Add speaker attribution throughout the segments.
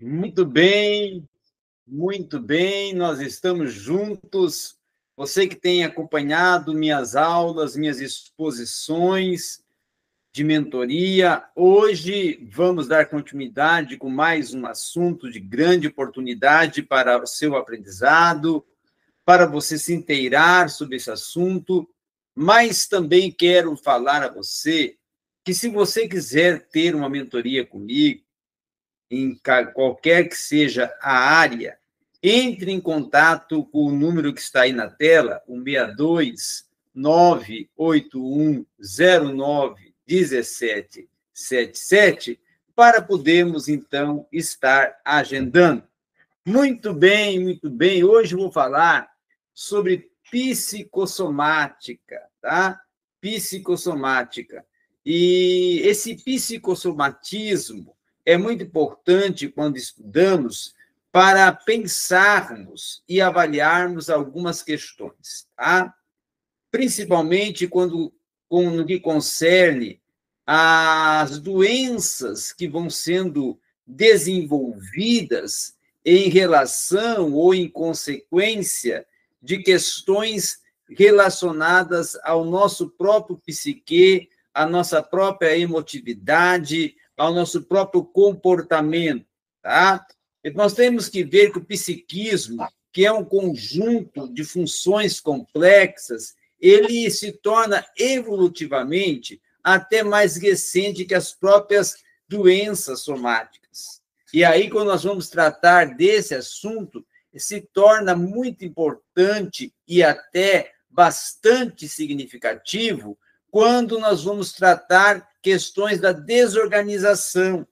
Speaker 1: Muito bem, nós estamos juntos. Você que tem acompanhado minhas aulas, minhas exposições de mentoria, hoje vamos dar continuidade com mais um assunto de grande oportunidade para o seu aprendizado, para você se inteirar sobre esse assunto, mas também quero falar a você que se você quiser ter uma mentoria comigo, em qualquer que seja a área, entre em contato com o número que está aí na tela, o 62 98109 1777, para podermos, então, estar agendando. Muito bem, muito bem. Hoje eu vou falar sobre psicossomática, tá? Psicossomática. E esse psicossomatismo é muito importante quando estudamos para pensarmos e avaliarmos algumas questões, tá? Principalmente no que concerne às doenças que vão sendo desenvolvidas em relação ou em consequência de questões relacionadas ao nosso próprio psique, à nossa própria emotividade, ao nosso próprio comportamento, tá? E nós temos que ver que o psiquismo, que é um conjunto de funções complexas, ele se torna evolutivamente até mais recente que as próprias doenças somáticas. E aí, quando nós vamos tratar desse assunto, se torna muito importante e até bastante significativo quando nós vamos tratar questões da desorganização.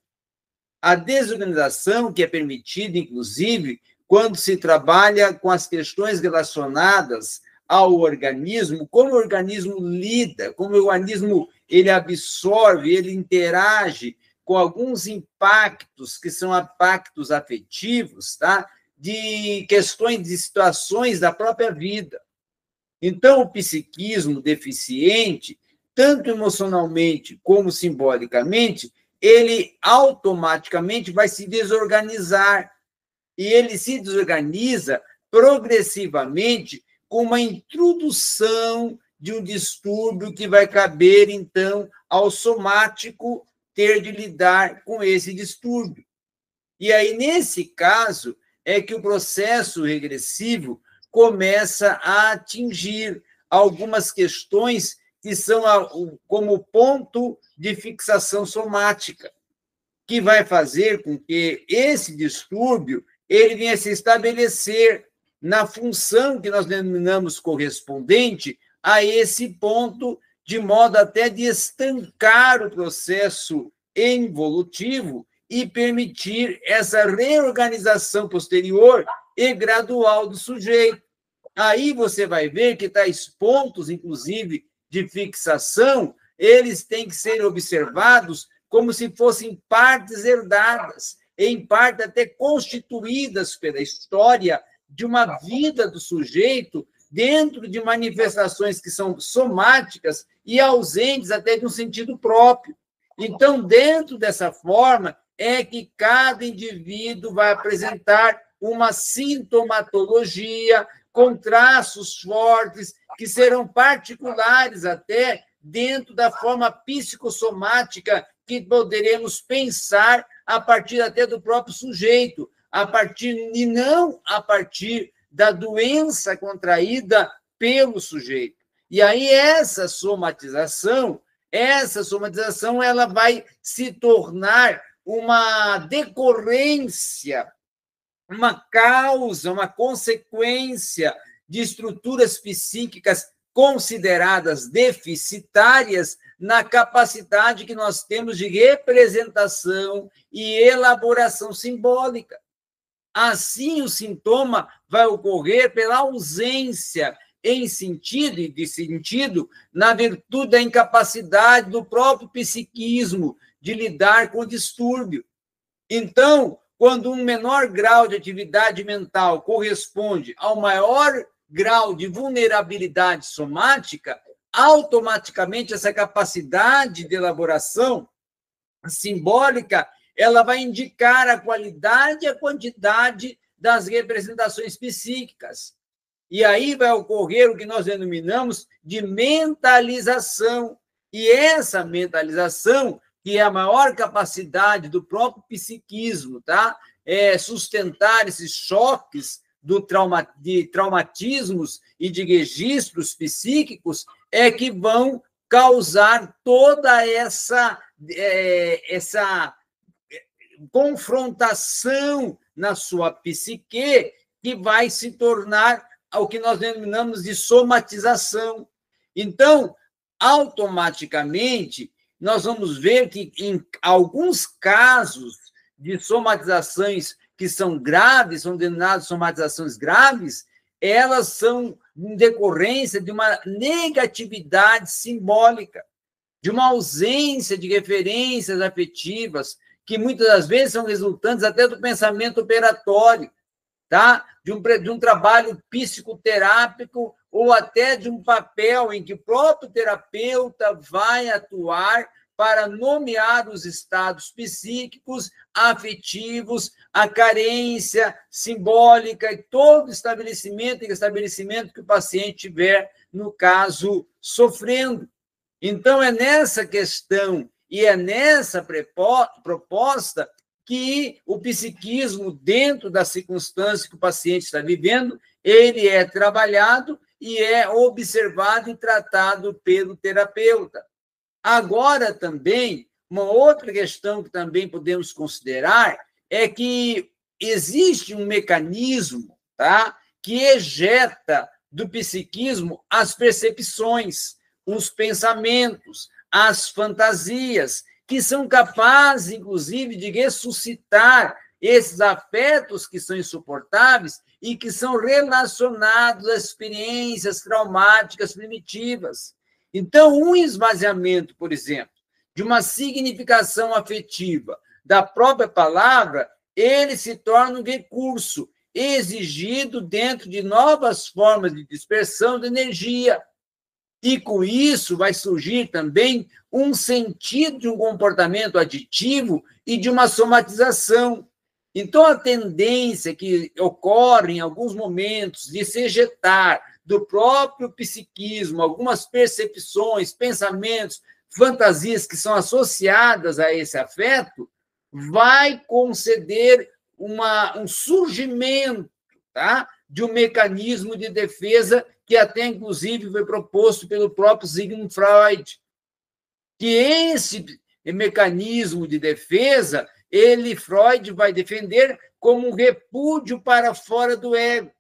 Speaker 1: A desorganização que é permitida, inclusive, quando se trabalha com as questões relacionadas ao organismo, como o organismo lida, como o organismo ele absorve, ele interage com alguns impactos que são impactos afetivos, tá? De questões, de situações da própria vida. Então, o psiquismo deficiente, tanto emocionalmente como simbolicamente, ele automaticamente vai se desorganizar. E ele se desorganiza progressivamente com uma introdução de um distúrbio que vai caber, então, ao somático ter de lidar com esse distúrbio. E aí, nesse caso, é que o processo regressivo começa a atingir algumas questões que são como ponto de fixação somática, que vai fazer com que esse distúrbio ele venha se estabelecer na função que nós denominamos correspondente a esse ponto, de modo até de estancar o processo evolutivo e permitir essa reorganização posterior e gradual do sujeito. Aí você vai ver que tais pontos, inclusive, de fixação, eles têm que ser observados como se fossem partes herdadas, em parte até constituídas pela história de uma vida do sujeito dentro de manifestações que são somáticas e ausentes até de um sentido próprio. Então, dentro dessa forma, é que cada indivíduo vai apresentar uma sintomatologia com traços fortes que serão particulares até dentro da forma psicossomática que poderemos pensar a partir até do próprio sujeito, a partir e não a partir da doença contraída pelo sujeito. E aí essa somatização ela vai se tornar uma decorrência, uma causa, uma consequência de estruturas psíquicas consideradas deficitárias na capacidade que nós temos de representação e elaboração simbólica. Assim, o sintoma vai ocorrer pela ausência em sentido e de sentido na virtude da incapacidade do próprio psiquismo de lidar com o distúrbio. Então, quando um menor grau de atividade mental corresponde ao maior grau de vulnerabilidade somática, automaticamente essa capacidade de elaboração simbólica ela vai indicar a qualidade e a quantidade das representações psíquicas. E aí vai ocorrer o que nós denominamos de mentalização. E essa mentalização, que é a maior capacidade do próprio psiquismo, tá? É sustentar esses choques de traumatismos e de registros psíquicos, é que vão causar toda essa confrontação na sua psique, que vai se tornar o que nós denominamos de somatização. Então, automaticamente, nós vamos ver que, em alguns casos de somatizações que são graves, são denominadas somatizações graves, elas são em decorrência de uma negatividade simbólica, de uma ausência de referências afetivas, que muitas das vezes são resultantes até do pensamento operatório, tá? De um trabalho psicoterápico ou até de um papel em que o próprio terapeuta vai atuar para nomear os estados psíquicos, afetivos, a carência simbólica e todo estabelecimento e restabelecimento que o paciente tiver, no caso, sofrendo. Então, é nessa questão e é nessa proposta que o psiquismo, dentro da circunstância que o paciente está vivendo, ele é trabalhado e é observado e tratado pelo terapeuta. Agora, também, uma outra questão que também podemos considerar é que existe um mecanismo, tá, que ejeta do psiquismo as percepções, os pensamentos, as fantasias, que são capazes, inclusive, de ressuscitar esses afetos que são insuportáveis e que são relacionados a experiências traumáticas primitivas. Então, um esvaziamento, por exemplo, de uma significação afetiva da própria palavra, ele se torna um recurso exigido dentro de novas formas de dispersão de energia. E, com isso, vai surgir também um sentido de um comportamento aditivo e de uma somatização. Então, a tendência que ocorre em alguns momentos de se ejetar do próprio psiquismo algumas percepções, pensamentos, fantasias que são associadas a esse afeto, vai conceder um surgimento, tá, de um mecanismo de defesa que até, inclusive, foi proposto pelo próprio Sigmund Freud, que esse mecanismo de defesa, Freud vai defender como um repúdio para fora do ego.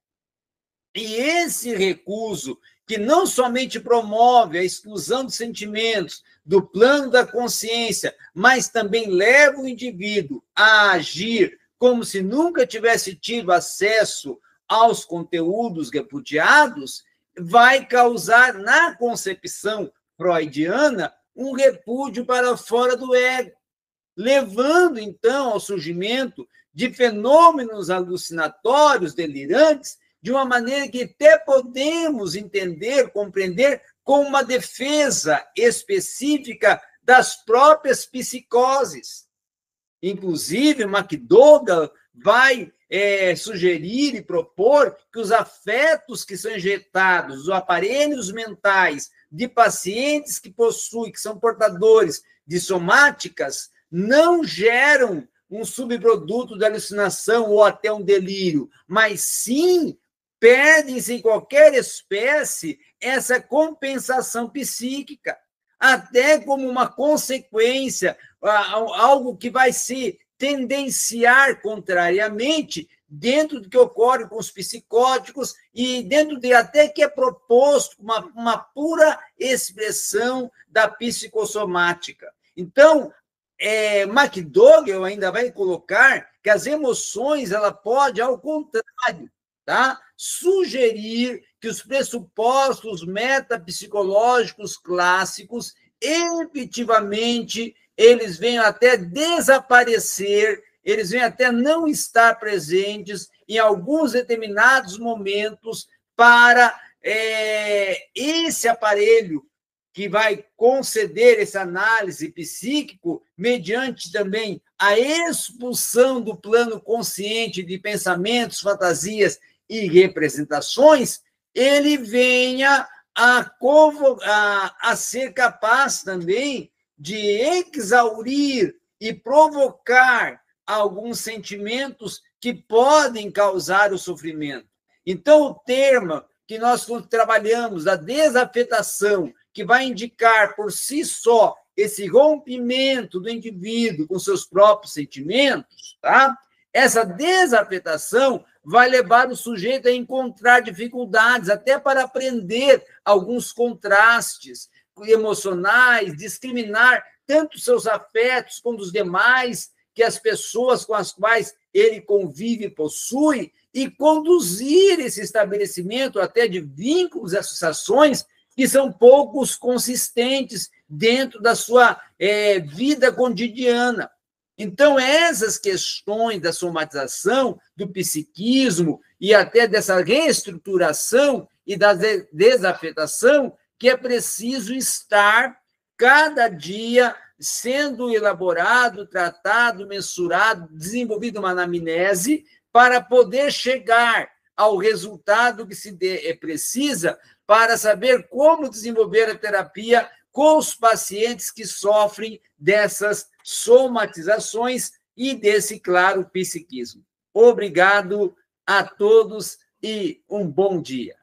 Speaker 1: E esse recuso, que não somente promove a exclusão de sentimentos do plano da consciência, mas também leva o indivíduo a agir como se nunca tivesse tido acesso aos conteúdos repudiados, vai causar, na concepção freudiana, um repúdio para fora do ego, levando, então, ao surgimento de fenômenos alucinatórios, delirantes, de uma maneira que até podemos entender, compreender, como uma defesa específica das próprias psicoses. Inclusive, McDougall vai sugerir e propor que os afetos que são injetados, os aparelhos mentais de pacientes que possuem, que são portadores de somáticas, não geram um subproduto da alucinação ou até um delírio, mas sim perdem-se em qualquer espécie essa compensação psíquica, até como uma consequência, algo que vai se tendenciar contrariamente dentro do que ocorre com os psicóticos e dentro de até que é proposto uma pura expressão da psicossomática. Então, McDougall ainda vai colocar que as emoções, ela pode, ao contrário, tá, sugerir que os pressupostos metapsicológicos clássicos, efetivamente, eles venham até desaparecer, eles venham até não estar presentes em alguns determinados momentos para esse aparelho que vai conceder essa análise psíquico mediante também a expulsão do plano consciente de pensamentos, fantasias e representações, ele venha a ser capaz também de exaurir e provocar alguns sentimentos que podem causar o sofrimento. Então, o termo que nós trabalhamos, a desafetação, que vai indicar por si só esse rompimento do indivíduo com seus próprios sentimentos, tá? Essa desafetação vai levar o sujeito a encontrar dificuldades, até para aprender alguns contrastes emocionais, discriminar tanto seus afetos como os demais, que as pessoas com as quais ele convive possui, e conduzir esse estabelecimento até de vínculos e associações que são poucos consistentes dentro da sua vida cotidiana. Então, essas questões da somatização, do psiquismo e até dessa reestruturação e da desafetação, que é preciso estar cada dia sendo elaborado, tratado, mensurado, desenvolvido uma anamnese para poder chegar ao resultado que se precisa para saber como desenvolver a terapia com os pacientes que sofrem dessas somatizações e desse, claro, psiquismo. Obrigado a todos e um bom dia.